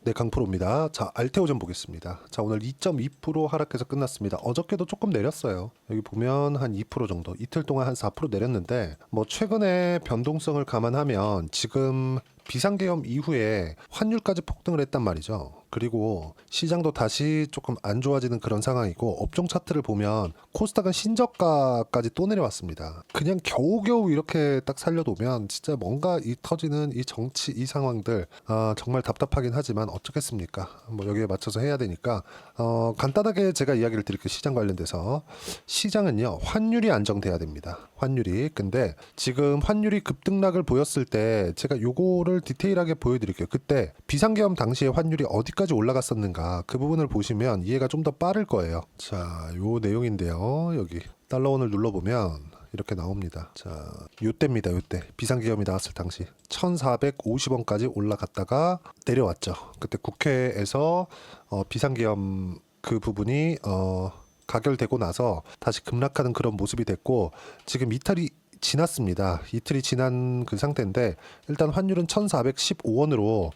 네, 강프로입니다. 자, 알테오젠 보겠습니다. 자, 오늘 2.2% 하락해서 끝났습니다. 어저께도 조금 내렸어요. 여기 보면 한 2% 정도, 이틀 동안 한 4% 내렸는데, 뭐 최근에 변동성을 감안하면 지금 비상계엄 이후에 환율까지 폭등을 했단 말이죠. 그리고 시장도 다시 조금 안 좋아지는 그런 상황이고, 업종 차트를 보면 코스닥은 신저가까지 또 내려왔습니다. 그냥 겨우겨우 이렇게 딱 살려두면 진짜 뭔가 이 터지는 이 정치 이 상황들 정말 답답하긴 하지만 어쩌겠습니까? 뭐 여기에 맞춰서 해야 되니까 간단하게 제가 이야기를 드릴게요. 시장 관련돼서 시장은요, 환율이 안정돼야 됩니다. 환율이. 근데 지금 환율이 급등락을 보였을 때 제가 요거를 디테일하게 보여드릴게요. 그때 비상계엄 당시에 환율이 어디까지 올라갔었는가, 그 부분을 보시면 이해가 좀 더 빠를 거예요. 자, 요 내용인데요. 여기 달러원을 눌러보면 이렇게 나옵니다. 자, 요때입니다. 요때 비상계엄이 나왔을 당시 1450원까지 올라갔다가 내려왔죠. 그때 국회에서 비상계엄 그 부분이 가결되고 나서 다시 급락하는 그런 모습이 됐고, 지금 이탈이 지났습니다. 이틀이 지난 그 상태인데, 일단 환율은 1415원으로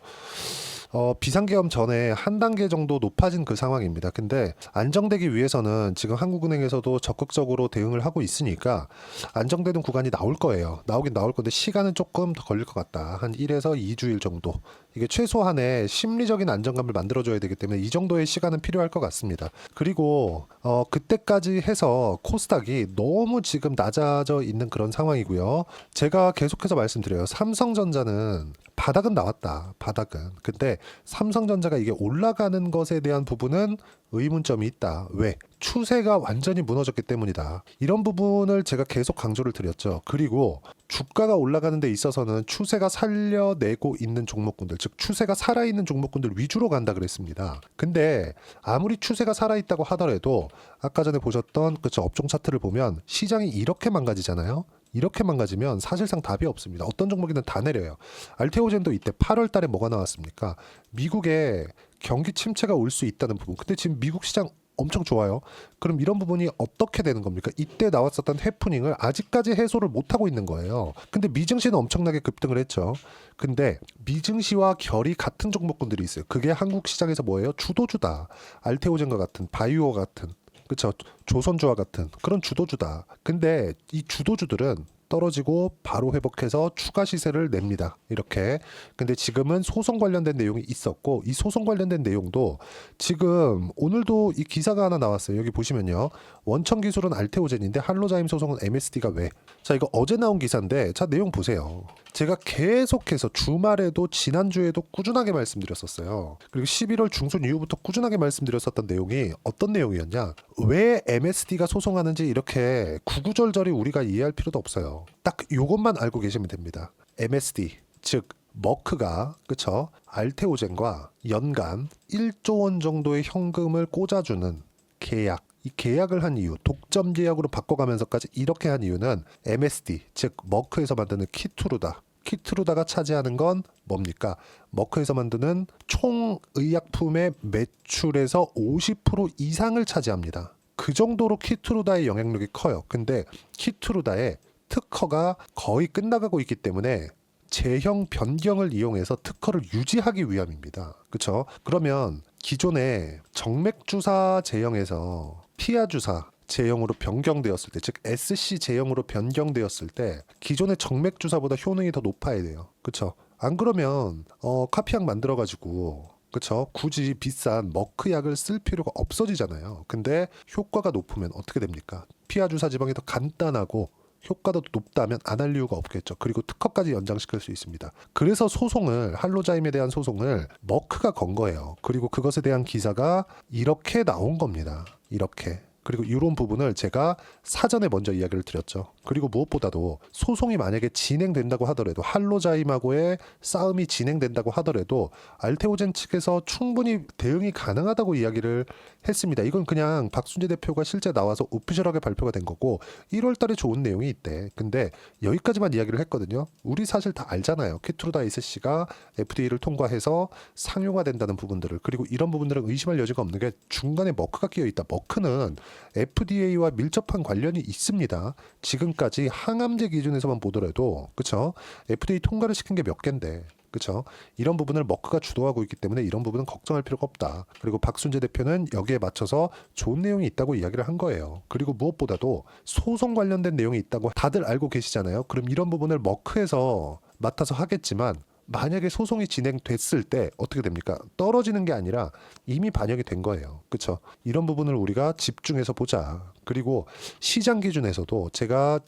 비상계엄 전에 한 단계 정도 높아진 그 상황입니다. 근데 안정되기 위해서는 지금 한국은행에서도 적극적으로 대응을 하고 있으니까 안정되는 구간이 나올 거예요. 나오긴 나올 건데 시간은 조금 더 걸릴 것 같다. 한 1에서 2주일 정도. 이게 최소한의 심리적인 안정감을 만들어줘야 되기 때문에 이 정도의 시간은 필요할 것 같습니다. 그리고 그때까지 해서 코스닥이 너무 지금 낮아져 있는 그런 상황이고요. 제가 계속해서 말씀드려요. 삼성전자는 바닥은 나왔다. 바닥은. 근데 삼성전자가 이게 올라가는 것에 대한 부분은 의문점이 있다. 왜? 추세가 완전히 무너졌기 때문이다. 이런 부분을 제가 계속 강조를 드렸죠. 그리고 주가가 올라가는 데 있어서는 추세가 살려내고 있는 종목군들, 즉 추세가 살아있는 종목군들 위주로 간다 그랬습니다. 근데 아무리 추세가 살아있다고 하더라도 아까 전에 보셨던 그쵸, 업종 차트를 보면 시장이 이렇게 망가지잖아요. 이렇게 망가지면 사실상 답이 없습니다. 어떤 종목이든 다 내려요. 알테오젠도 이때 8월 달에 뭐가 나왔습니까? 미국에 경기 침체가 올 수 있다는 부분. 근데 지금 미국 시장 엄청 좋아요. 그럼 이런 부분이 어떻게 되는 겁니까? 이때 나왔었던 해프닝을 아직까지 해소를 못하고 있는 거예요. 근데 미증시는 엄청나게 급등을 했죠. 근데 미증시와 결이 같은 종목군들이 있어요. 그게 한국 시장에서 뭐예요? 주도주다. 알테오젠과 같은, 바이오 같은, 그렇죠. 조선주와 같은 그런 주도주다. 근데 이 주도주들은 떨어지고 바로 회복해서 추가 시세를 냅니다. 이렇게. 근데 지금은 소송 관련된 내용이 있었고, 이 소송 관련된 내용도 지금 오늘도 이 기사가 하나 나왔어요. 여기 보시면요. 원천 기술은 알테오젠인데 할로자임 소송은 MSD가 왜? 자, 이거 어제 나온 기사인데, 자, 내용 보세요. 제가 계속해서 주말에도 지난주에도 꾸준하게 말씀드렸었어요. 그리고 11월 중순 이후부터 꾸준하게 말씀드렸었던 내용이 어떤 내용이었냐? 왜 MSD가 소송하는지 이렇게 구구절절히 우리가 이해할 필요도 없어요. 딱 요것만 알고 계시면 됩니다. MSD, 즉 머크가, 그쵸, 알테오젠과 연간 1조 원 정도의 현금을 꽂아주는 계약, 이 계약을 한 이유, 독점 계약으로 바꿔가면서까지 이렇게 한 이유는 MSD, 즉 머크에서 만드는 키투루다. 키투루다가 차지하는 건 뭡니까? 머크에서 만드는 총 의약품의 매출에서 50% 이상을 차지합니다. 그 정도로 키투루다의 영향력이 커요. 근데 키투루다의 특허가 거의 끝나가고 있기 때문에 제형 변경을 이용해서 특허를 유지하기 위함입니다. 그렇죠? 그러면 기존의 정맥주사 제형에서 피하주사 제형으로 변경되었을 때, 즉 SC 제형으로 변경되었을 때 기존의 정맥주사보다 효능이 더 높아야 돼요. 그렇죠? 안 그러면 카피약 만들어가지고, 그쵸, 굳이 비싼 머크약을 쓸 필요가 없어지잖아요. 근데 효과가 높으면 어떻게 됩니까? 피하주사 지방이 더 간단하고 효과도 높다면 안 할 이유가 없겠죠. 그리고 특허까지 연장시킬 수 있습니다. 그래서 소송을, 할로자임에 대한 소송을 머크가 건 거예요. 그리고 그것에 대한 기사가 이렇게 나온 겁니다. 이렇게. 그리고 이런 부분을 제가 사전에 먼저 이야기를 드렸죠. 그리고 무엇보다도 소송이 만약에 진행된다고 하더라도, 할로자임하고의 싸움이 진행된다고 하더라도 알테오젠 측에서 충분히 대응이 가능하다고 이야기를 했습니다. 이건 그냥 박순재 대표가 실제 나와서 오피셜하게 발표가 된 거고 1월 달에 좋은 내용이 있대. 근데 여기까지만 이야기를 했거든요. 우리 사실 다 알잖아요. 키투루다 SC가 FDA를 통과해서 상용화된다는 부분들을. 그리고 이런 부분들은 의심할 여지가 없는 게 중간에 머크가 끼어 있다. 머크는 FDA와 밀접한 관련이 있습니다. 지금까지 항암제 기준에서만 보더라도, 그쵸? FDA 통과를 시킨 게 몇 개인데, 그렇죠? 이런 부분을 머크가 주도하고 있기 때문에 이런 부분은 걱정할 필요가 없다. 그리고 박순재 대표는 여기에 맞춰서 좋은 내용이 있다고 이야기를 한 거예요. 그리고 무엇보다도 소송 관련된 내용이 있다고 다들 알고 계시잖아요. 그럼 이런 부분을 머크에서 맡아서 하겠지만 만약에 소송이 진행됐을 때 어떻게 됩니까? 떨어지는 게 아니라 이미 반영이 된 거예요. 그렇죠? 이런 부분을 우리가 집중해서 보자. 그리고 시장 기준에서도 제가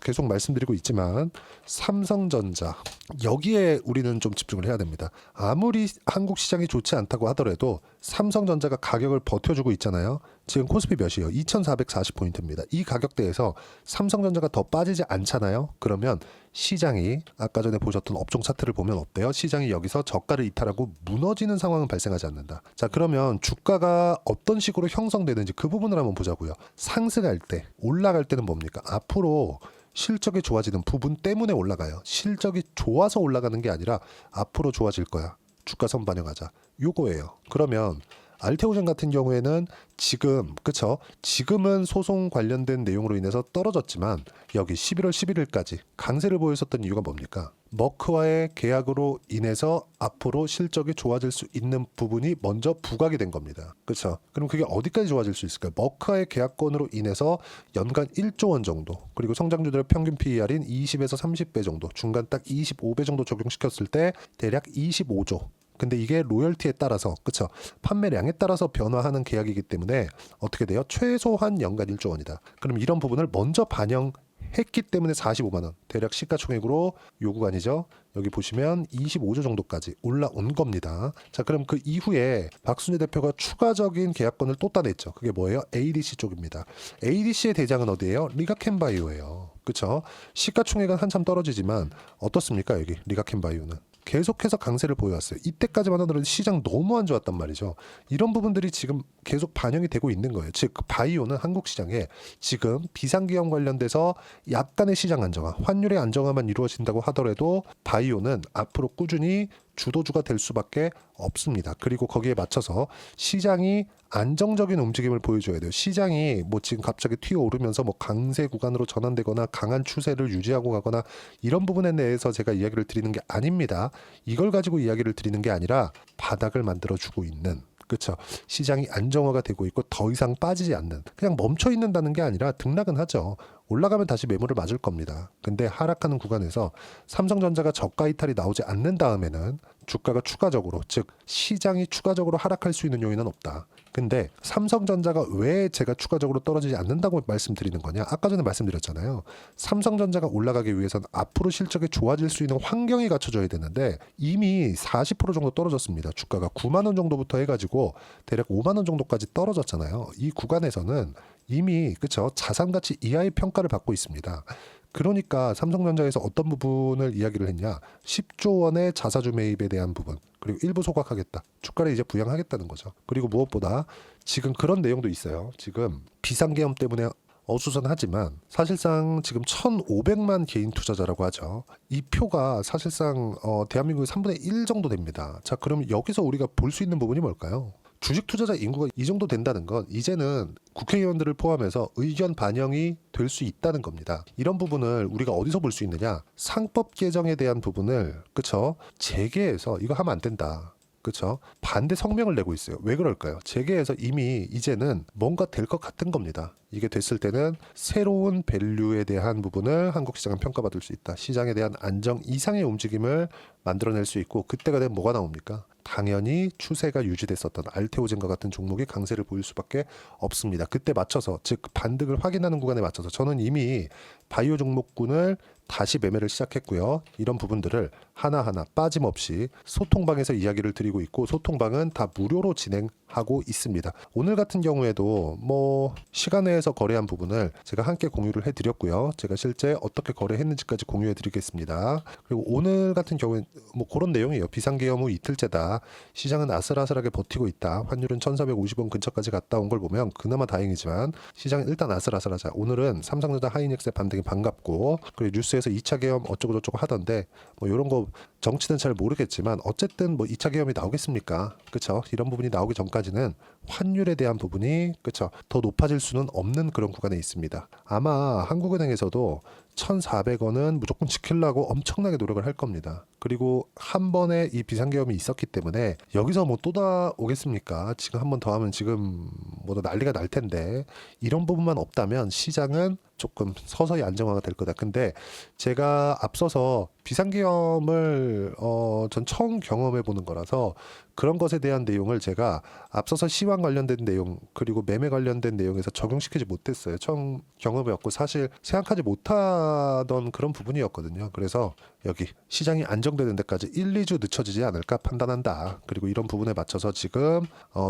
계속 말씀드리고 있지만 삼성전자 여기에 우리는 좀 집중을 해야 됩니다. 아무리 한국 시장이 좋지 않다고 하더라도 삼성전자가 가격을 버텨주고 있잖아요. 지금 코스피 몇이에요? 2440포인트입니다. 이 가격대에서 삼성전자가 더 빠지지 않잖아요. 그러면 시장이 아까 전에 보셨던 업종 차트를 보면 어때요? 시장이 여기서 저가를 이탈하고 무너지는 상황은 발생하지 않는다. 자, 그러면 주가가 어떤 식으로 형성되는지 그 부분을 한번 보자고요. 상승할 때, 올라갈 때는 뭡니까? 앞으로 실적이 좋아지는 부분 때문에 올라가요. 실적이 좋아서 올라가는 게 아니라 앞으로 좋아질 거야. 주가선 반영하자. 요거예요. 그러면 알테오젠 같은 경우에는 지금 그쵸? 지금은 소송 관련된 내용으로 인해서 떨어졌지만 여기 11월 11일까지 강세를 보였었던 이유가 뭡니까? 머크와의 계약으로 인해서 앞으로 실적이 좋아질 수 있는 부분이 먼저 부각이 된 겁니다. 그렇죠? 그럼 그게 어디까지 좋아질 수 있을까요? 머크와의 계약권으로 인해서 연간 1조 원 정도, 그리고 성장주들의 평균 PER인 20에서 30배 정도, 중간 딱 25배 정도 적용시켰을 때 대략 25조. 근데 이게 로열티에 따라서 그쵸 판매량에 따라서 변화하는 계약이기 때문에 어떻게 돼요? 최소한 연간 1조 원이다. 그럼 이런 부분을 먼저 반영했기 때문에 45만 원 대략 시가총액으로 요 구간이죠. 여기 보시면 25조 정도까지 올라온 겁니다. 자, 그럼 그 이후에 박순재 대표가 추가적인 계약권을 또 따냈죠. 그게 뭐예요? ADC 쪽입니다. ADC의 대장은 어디예요? 리가켄바이오예요. 그쵸? 시가총액은 한참 떨어지지만 어떻습니까? 여기 리가켄바이오는 계속해서 강세를 보여왔어요. 이때까지만 하더라도 시장 너무 안 좋았단 말이죠. 이런 부분들이 지금 계속 반영이 되고 있는 거예요. 즉 바이오는 한국 시장에 지금 비상기업 관련돼서 약간의 시장 안정화, 환율의 안정화만 이루어진다고 하더라도 바이오는 앞으로 꾸준히 주도주가 될 수밖에 없습니다. 그리고 거기에 맞춰서 시장이 안정적인 움직임을 보여줘야 돼요. 시장이 뭐 지금 갑자기 튀어오르면서 뭐 강세 구간으로 전환되거나 강한 추세를 유지하고 가거나 이런 부분에 대해서 제가 이야기를 드리는 게 아닙니다. 이걸 가지고 이야기를 드리는 게 아니라 바닥을 만들어주고 있는 그렇죠. 시장이 안정화가 되고 있고 더 이상 빠지지 않는 그냥 멈춰 있는다는 게 아니라 등락은 하죠. 올라가면 다시 매물을 맞을 겁니다. 근데 하락하는 구간에서 삼성전자가 저가 이탈이 나오지 않는 다음에는 주가가 추가적으로 즉 시장이 추가적으로 하락할 수 있는 요인은 없다. 근데 삼성전자가 왜 제가 추가적으로 떨어지지 않는다고 말씀드리는 거냐? 아까 전에 말씀드렸잖아요. 삼성전자가 올라가기 위해서는 앞으로 실적이 좋아질 수 있는 환경이 갖춰져야 되는데 이미 40% 정도 떨어졌습니다. 주가가 9만 원 정도부터 해가지고 대략 5만 원 정도까지 떨어졌잖아요. 이 구간에서는 이미 그쵸 자산 가치 이하의 평가를 받고 있습니다. 그러니까 삼성전자에서 어떤 부분을 이야기를 했냐? 10조 원의 자사주 매입에 대한 부분 그리고 일부 소각하겠다. 주가를 이제 부양하겠다는 거죠. 그리고 무엇보다 지금 그런 내용도 있어요. 지금 비상계엄 때문에 어수선하지만 사실상 지금 1,500만 개인 투자자라고 하죠. 이 표가 사실상 대한민국의 3분의 1 정도 됩니다. 자, 그럼 여기서 우리가 볼 수 있는 부분이 뭘까요? 주식 투자자 인구가 이 정도 된다는 건 이제는 국회의원들을 포함해서 의견 반영이 될 수 있다는 겁니다. 이런 부분을 우리가 어디서 볼 수 있느냐? 상법 개정에 대한 부분을 그쵸? 재계에서 이거 하면 안 된다. 그쵸? 반대 성명을 내고 있어요. 왜 그럴까요? 재계에서 이미 이제는 뭔가 될 것 같은 겁니다. 이게 됐을 때는 새로운 밸류에 대한 부분을 한국 시장은 평가받을 수 있다. 시장에 대한 안정 이상의 움직임을 만들어낼 수 있고 그때가 되면 뭐가 나옵니까? 당연히 추세가 유지됐었던 알테오젠과 같은 종목이 강세를 보일 수밖에 없습니다. 그때 맞춰서 즉 반등을 확인하는 구간에 맞춰서 저는 이미 바이오 종목군을 다시 매매를 시작했고요. 이런 부분들을 하나하나 빠짐없이 소통방에서 이야기를 드리고 있고 소통방은 다 무료로 진행하고 있습니다. 오늘 같은 경우에도 뭐 시간 내에서 거래한 부분을 제가 함께 공유를 해드렸고요. 제가 실제 어떻게 거래했는지까지 공유해드리겠습니다. 그리고 오늘 같은 경우에 뭐 그런 내용이에요. 비상계엄 후 이틀째다. 시장은 아슬아슬하게 버티고 있다. 환율은 1,450원 근처까지 갔다 온 걸 보면 그나마 다행이지만 시장은 일단 아슬아슬하자. 오늘은 삼성전자 하이닉스의 반등이 반갑고 그리고 뉴스에서 2차 계엄 어쩌고 저쩌고 하던데 뭐 이런 거 정치는 잘 모르겠지만 어쨌든 뭐 2차 계엄이 나오겠습니까? 그렇죠? 이런 부분이 나오기 전까지 아직까지는 환율에 대한 부분이 그쵸 더 높아질 수는 없는 그런 구간에 있습니다. 아마 한국은행에서도 1,400원은 무조건 지키려고 엄청나게 노력을 할 겁니다. 그리고 한 번에 이 비상계엄이 있었기 때문에 여기서 뭐 또 다 오겠습니까? 지금 한 번 더 하면 지금 뭐 난리가 날 텐데 이런 부분만 없다면 시장은 조금 서서히 안정화가 될 거다. 근데 제가 앞서서 비상계엄을 전 처음 경험해 보는 거라서 그런 것에 대한 내용을 제가 앞서서 시황 관련된 내용 그리고 매매 관련된 내용에서 적용시키지 못했어요. 처음 경험이었고 사실 생각하지 못하던 그런 부분이었거든요. 그래서 여기 시장이 안정되는 데까지 1, 2주 늦춰지지 않을까 판단한다. 그리고 이런 부분에 맞춰서 지금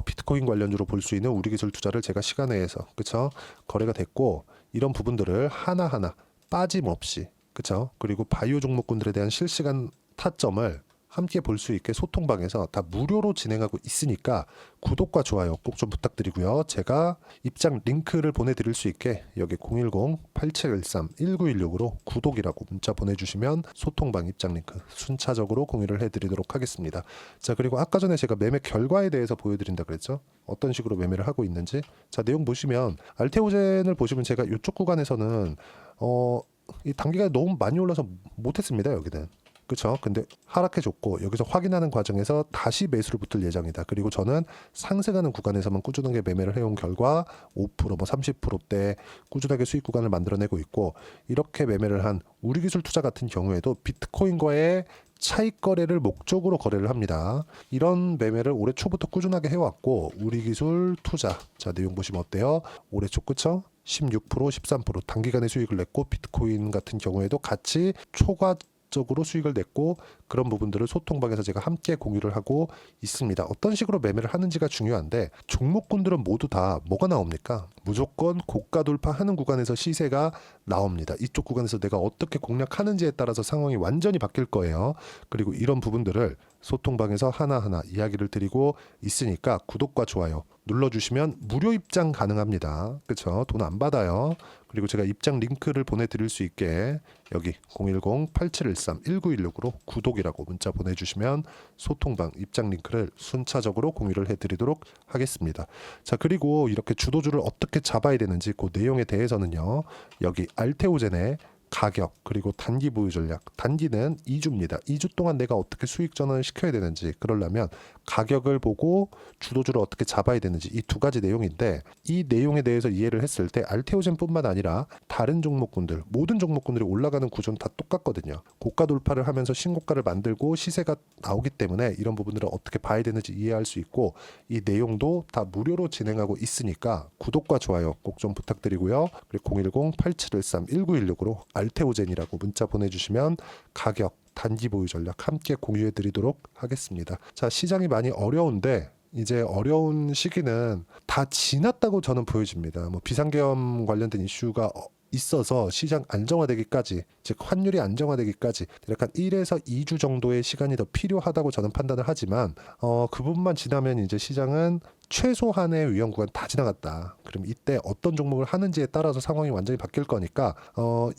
비트코인 관련주로 볼 수 있는 우리 기술 투자를 제가 시간 내에서 그쵸 거래가 됐고 이런 부분들을 하나하나 빠짐없이 그쵸 그리고 바이오 종목군들에 대한 실시간 타점을 함께 볼 수 있게 소통방에서 다 무료로 진행하고 있으니까 구독과 좋아요 꼭 좀 부탁드리고요. 제가 입장 링크를 보내드릴 수 있게 여기 010-8713-1916으로 구독이라고 문자 보내주시면 소통방 입장 링크 순차적으로 공유를 해드리도록 하겠습니다. 자 그리고 아까 전에 제가 매매 결과에 대해서 보여드린다 그랬죠. 어떤 식으로 매매를 하고 있는지 자 내용 보시면 알테오젠을 보시면 제가 이쪽 구간에서는 이 단기가 너무 많이 올라서 못했습니다. 여기는 그렇죠. 근데 하락해줬고 여기서 확인하는 과정에서 다시 매수를 붙을 예정이다. 그리고 저는 상승하는 구간에서만 꾸준하게 매매를 해온 결과 5% 뭐 30%대 꾸준하게 수익 구간을 만들어내고 있고 이렇게 매매를 한 우리기술 투자 같은 경우에도 비트코인과의 차익 거래를 목적으로 거래를 합니다. 이런 매매를 올해 초부터 꾸준하게 해왔고 우리기술 투자 자 내용 보시면 어때요? 올해 초 그쵸? 16% 13% 단기간에 수익을 냈고 비트코인 같은 경우에도 같이 초과적으로 수익을 냈고 그런 부분들을 소통방에서 제가 함께 공유를 하고 있습니다. 어떤 식으로 매매를 하는지가 중요한데 종목군들은 모두 다 뭐가 나옵니까? 무조건 고가 돌파하는 구간에서 시세가 나옵니다. 이쪽 구간에서 내가 어떻게 공략하는지에 따라서 상황이 완전히 바뀔 거예요. 그리고 이런 부분들을 소통방에서 하나하나 이야기를 드리고 있으니까 구독과 좋아요 눌러주시면 무료 입장 가능합니다. 그렇죠? 돈 안 받아요. 그리고 제가 입장 링크를 보내드릴 수 있게 여기 010-8713-1916으로 구독이라고 문자 보내주시면 소통방 입장 링크를 순차적으로 공유를 해드리도록 하겠습니다. 자 그리고 이렇게 주도주를 어떻게 잡아야 되는지 그 내용에 대해서는요. 여기 알테오젠의 가격 그리고 단기 보유 전략 단기는 2주입니다. 2주 동안 내가 어떻게 수익 전환을 시켜야 되는지 그러려면 가격을 보고 주도주를 어떻게 잡아야 되는지 이 두 가지 내용인데 이 내용에 대해서 이해를 했을 때 알테오젠뿐만 아니라 다른 종목군들 모든 종목군들이 올라가는 구조는 다 똑같거든요. 고가 돌파를 하면서 신고가를 만들고 시세가 나오기 때문에 이런 부분들을 어떻게 봐야 되는지 이해할 수 있고 이 내용도 다 무료로 진행하고 있으니까 구독과 좋아요 꼭 좀 부탁드리고요. 그리고 010-8713-1916으로 알테오젠이라고 문자 보내주시면 가격 단기 보유 전략 함께 공유해 드리도록 하겠습니다. 자 시장이 많이 어려운데 이제 어려운 시기는 다 지났다고 저는 보여집니다. 뭐 비상계엄 관련된 이슈가 있어서 시장 안정화되기까지 즉 환율이 안정화되기까지 약간 1에서 2주 정도의 시간이 더 필요하다고 저는 판단을 하지만 그 부분만 지나면 이제 시장은 최소한의 위험 구간 다 지나갔다. 그럼 이때 어떤 종목을 하는지에 따라서 상황이 완전히 바뀔 거니까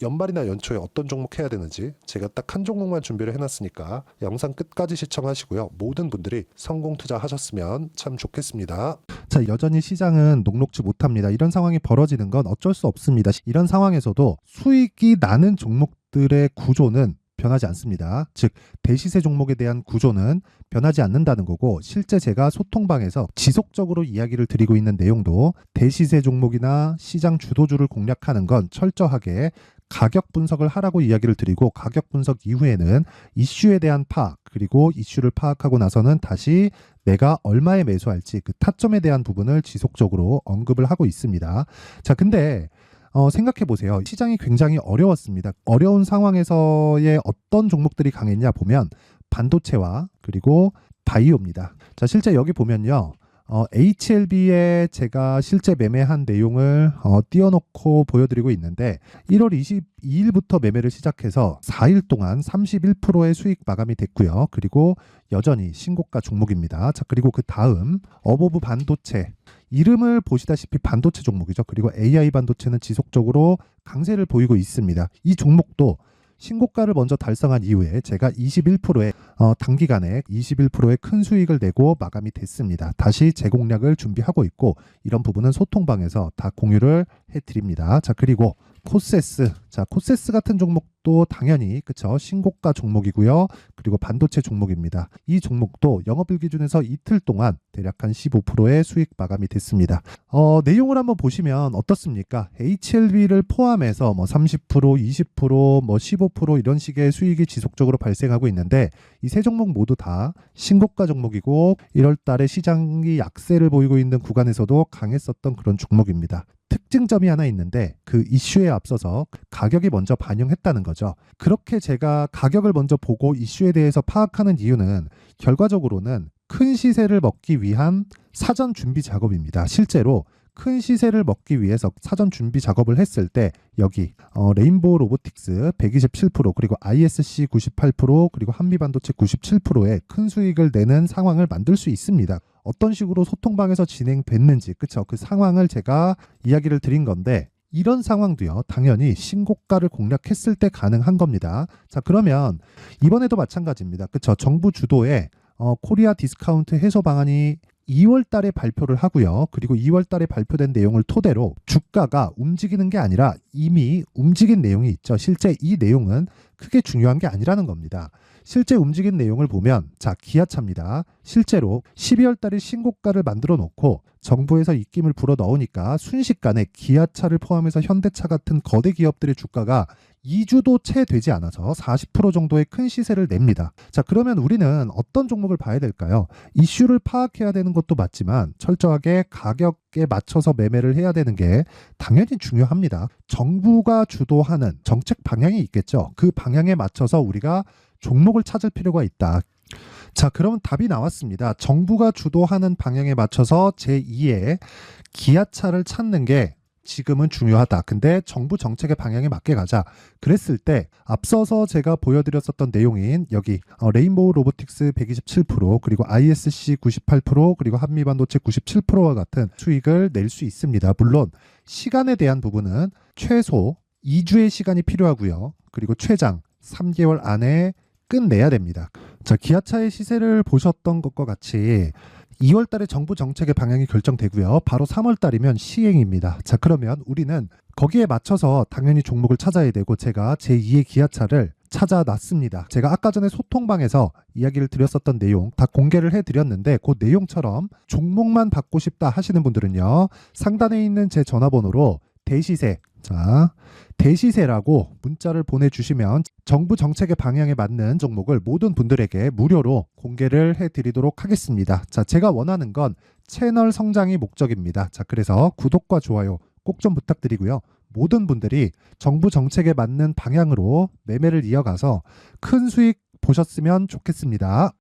연말이나 연초에 어떤 종목 해야 되는지 제가 딱 한 종목만 준비를 해놨으니까 영상 끝까지 시청하시고요. 모든 분들이 성공 투자하셨으면 참 좋겠습니다. 자, 여전히 시장은 녹록지 못합니다. 이런 상황이 벌어지는 건 어쩔 수 없습니다. 이런 상황에서도 수익이 나는 종목들의 구조는 변하지 않습니다. 즉 대시세 종목에 대한 구조는 변하지 않는다는 거고 실제 제가 소통방에서 지속적으로 이야기를 드리고 있는 내용도 대시세 종목이나 시장 주도주를 공략하는 건 철저하게 가격 분석을 하라고 이야기를 드리고 가격 분석 이후에는 이슈에 대한 파악 그리고 이슈를 파악하고 나서는 다시 내가 얼마에 매수할지 그 타점에 대한 부분을 지속적으로 언급을 하고 있습니다. 자, 근데 생각해 보세요. 시장이 굉장히 어려웠습니다. 어려운 상황에서의 어떤 종목들이 강했냐 보면 반도체와 그리고 바이오입니다. 자, 실제 여기 보면요. HLB에 제가 실제 매매한 내용을 띄워놓고 보여드리고 있는데 1월 22일부터 매매를 시작해서 4일 동안 31%의 수익 마감이 됐고요. 그리고 여전히 신고가 종목입니다. 자, 그리고 그 다음 어보브 반도체 이름을 보시다시피 반도체 종목이죠. 그리고 AI 반도체는 지속적으로 강세를 보이고 있습니다. 이 종목도 신고가를 먼저 달성한 이후에 제가 21%의 단기간에 21%의 큰 수익을 내고 마감이 됐습니다. 다시 재공략을 준비하고 있고 이런 부분은 소통방에서 다 공유를 해드립니다. 자, 그리고 코세스. 자, 코세스 같은 종목도 당연히 그쵸, 신고가 종목이고요. 그리고 반도체 종목입니다. 이 종목도 영업일 기준에서 이틀 동안 대략 한 15%의 수익 마감이 됐습니다. 내용을 한번 보시면 어떻습니까? HLB를 포함해서 뭐 30%, 20%, 뭐 15% 이런 식의 수익이 지속적으로 발생하고 있는데 이 세 종목 모두 다 신고가 종목이고 1월 달에 시장이 약세를 보이고 있는 구간에서도 강했었던 그런 종목입니다. 특징점이 하나 있는데 그 이슈에 앞서서 가격이 먼저 반영했다는 거죠. 그렇게 제가 가격을 먼저 보고 이슈에 대해서 파악하는 이유는 결과적으로는 큰 시세를 먹기 위한 사전 준비 작업입니다. 실제로 큰 시세를 먹기 위해서 사전 준비 작업을 했을 때 여기 레인보우 로보틱스 127% 그리고 ISC 98% 그리고 한미반도체 97%의 큰 수익을 내는 상황을 만들 수 있습니다. 어떤 식으로 소통방에서 진행됐는지 그쵸? 그 상황을 제가 이야기를 드린 건데 이런 상황도요 당연히 신고가를 공략했을 때 가능한 겁니다. 자, 그러면 이번에도 마찬가지입니다. 그쵸? 정부 주도의 코리아 디스카운트 해소 방안이 2월 달에 발표를 하고요. 그리고 2월 달에 발표된 내용을 토대로 주가가 움직이는 게 아니라 이미 움직인 내용이 있죠. 실제 이 내용은 크게 중요한 게 아니라는 겁니다. 실제 움직인 내용을 보면 자, 기아차입니다. 실제로 12월 달에 신고가를 만들어 놓고 정부에서 입김을 불어 넣으니까 순식간에 기아차를 포함해서 현대차 같은 거대 기업들의 주가가 2주도 채 되지 않아서 40% 정도의 큰 시세를 냅니다. 자, 그러면 우리는 어떤 종목을 봐야 될까요? 이슈를 파악해야 되는 것도 맞지만 철저하게 가격에 맞춰서 매매를 해야 되는 게 당연히 중요합니다. 정부가 주도하는 정책 방향이 있겠죠. 그 방향에 맞춰서 우리가 종목을 찾을 필요가 있다. 자, 그러면 답이 나왔습니다. 정부가 주도하는 방향에 맞춰서 제2의 기아차를 찾는 게 지금은 중요하다. 근데 정부 정책의 방향에 맞게 가자. 그랬을 때 앞서서 제가 보여드렸었던 내용인 여기 레인보우 로보틱스 127% 그리고 ISC 98% 그리고 한미반도체 97%와 같은 수익을 낼 수 있습니다. 물론 시간에 대한 부분은 최소 2주의 시간이 필요하고요. 그리고 최장 3개월 안에 끝내야 됩니다. 자, 기아차의 시세를 보셨던 것과 같이 2월 달에 정부 정책의 방향이 결정되고요. 바로 3월 달이면 시행입니다. 자, 그러면 우리는 거기에 맞춰서 당연히 종목을 찾아야 되고 제가 제2의 기아차를 찾아놨습니다. 제가 아까 전에 소통방에서 이야기를 드렸었던 내용 다 공개를 해드렸는데 그 내용처럼 종목만 받고 싶다 하시는 분들은요. 상단에 있는 제 전화번호로 대시세, 자, 대시세라고 문자를 보내주시면 정부 정책의 방향에 맞는 종목을 모든 분들에게 무료로 공개를 해드리도록 하겠습니다. 자, 제가 원하는 건 채널 성장이 목적입니다. 자, 그래서 구독과 좋아요 꼭 좀 부탁드리고요. 모든 분들이 정부 정책에 맞는 방향으로 매매를 이어가서 큰 수익 보셨으면 좋겠습니다.